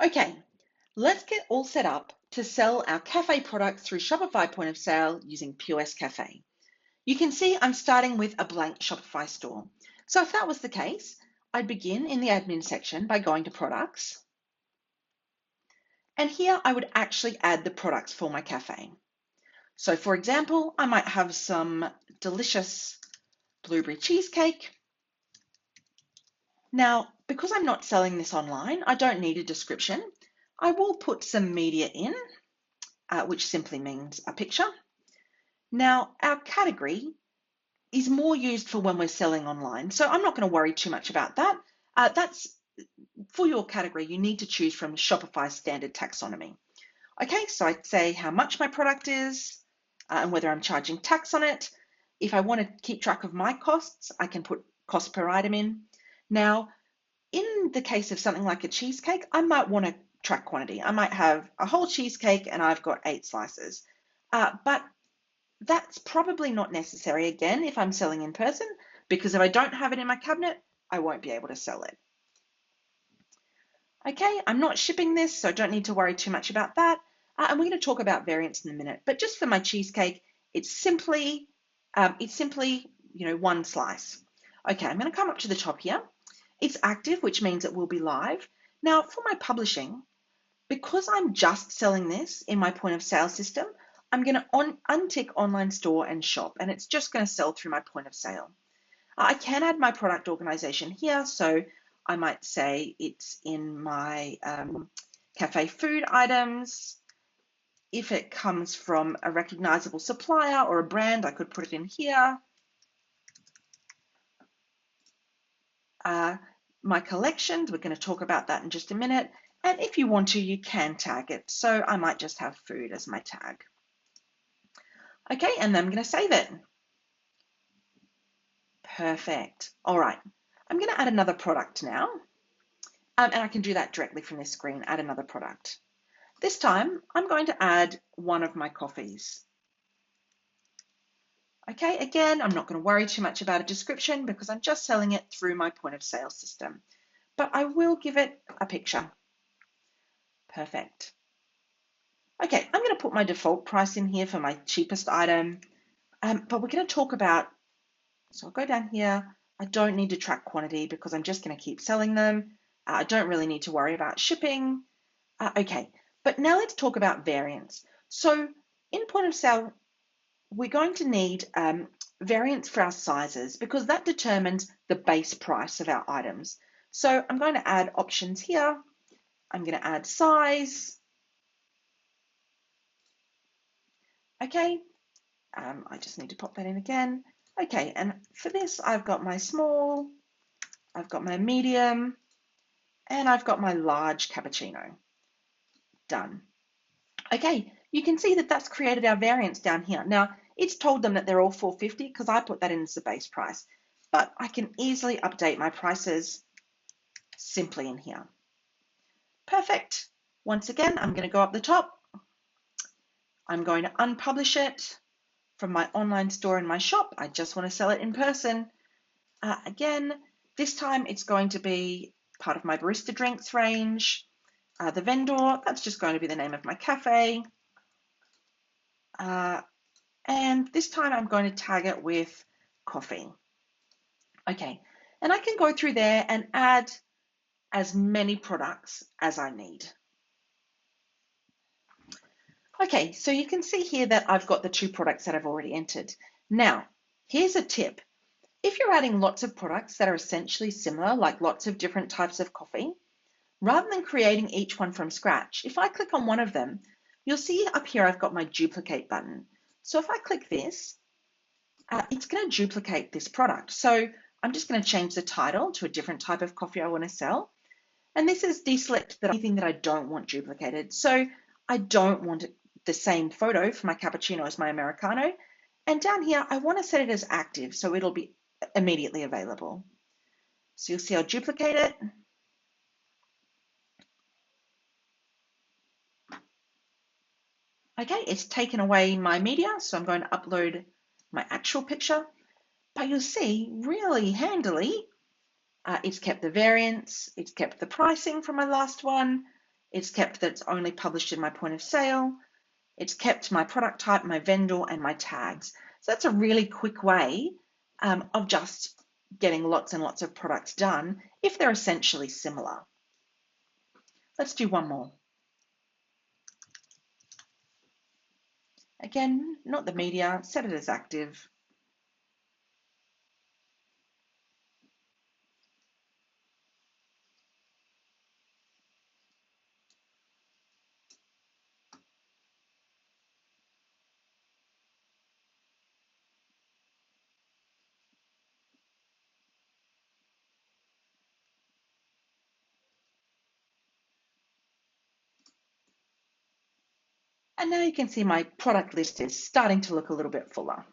Okay, let's get all set up to sell our cafe products through Shopify Point of Sale using POS Cafe. You can see I'm starting with a blank Shopify store. So if that was the case, I'd begin in the admin section by going to products. And here I would actually add the products for my cafe. So for example, I might have some delicious blueberry cheesecake. Now, because I'm not selling this online, I don't need a description. I will put some media in, which simply means a picture. Now, our category is more used for when we're selling online, so I'm not going to worry too much about that. That's for your category, you need to choose from Shopify's standard taxonomy. Okay, so I'd say how much my product is and whether I'm charging tax on it. If I want to keep track of my costs, I can put cost per item in. Now, in the case of something like a cheesecake, I might want to track quantity. I might have a whole cheesecake and I've got 8 slices, but that's probably not necessary again if I'm selling in person, because if I don't have it in my cabinet, I won't be able to sell it. Okay, I'm not shipping this, so I don't need to worry too much about that. And we're going to talk about variants in a minute, but just for my cheesecake, it's simply one slice. Okay, I'm going to come up to the top here. It's active, which means it will be live. Now, for my publishing, because I'm just selling this in my point of sale system, I'm going to untick online store and shop, and it's just going to sell through my point of sale. I can add my product organization here, so I might say it's in my cafe food items. If it comes from a recognizable supplier or a brand, I could put it in here. My collections, we're going to talk about that in just a minute. And if you want to, you can tag it. So I might just have food as my tag. Okay, and then I'm going to save it. Perfect. All right, I'm going to add another product now. And I can do that directly from this screen, add another product. This time, I'm going to add one of my coffees. Okay, again, I'm not going to worry too much about a description because I'm just selling it through my point of sale system. But I will give it a picture. Perfect. Okay, I'm going to put my default price in here for my cheapest item. But we're going to talk about, so I'll go down here. I don't need to track quantity because I'm just going to keep selling them. I don't really need to worry about shipping. Okay, but now let's talk about variants. So in point of sale, we're going to need variants for our sizes because that determines the base price of our items. So I'm going to add options here. I'm going to add size. Okay, I just need to pop that in again. Okay, and for this, I've got my small, I've got my medium, and I've got my large cappuccino. Done. Okay, you can see that that's created our variants down here. Now, it's told them that they're all $4.50 because I put that in as the base price, but I can easily update my prices simply in here. Perfect. Once again, I'm going to go up the top. I'm going to unpublish it from my online store in my shop. I just want to sell it in person. Again, this time it's going to be part of my barista drinks range. The vendor, that's just going to be the name of my cafe. And this time I'm going to tag it with coffee. Okay, and I can go through there and add as many products as I need. Okay, so you can see here that I've got the 2 products that I've already entered. Now, here's a tip. If you're adding lots of products that are essentially similar, like lots of different types of coffee, rather than creating each one from scratch, if I click on one of them, you'll see up here I've got my duplicate button. So if I click this, it's going to duplicate this product. So I'm just going to change the title to a different type of coffee I want to sell. And this is deselect anything that I don't want duplicated. So I don't want the same photo for my cappuccino as my Americano. And down here, I want to set it as active, so it'll be immediately available. So you'll see I'll duplicate it. Okay, it's taken away my media, so I'm going to upload my actual picture. But you'll see, really handily, it's kept the variants, it's kept the pricing from my last one, It's kept that it's only published in my point of sale. It's kept my product type, my vendor, and my tags. So that's a really quick way of just getting lots and lots of products done if they're essentially similar. Let's do one more. Again, not the media, set it as active. And now you can see my product list is starting to look a little bit fuller.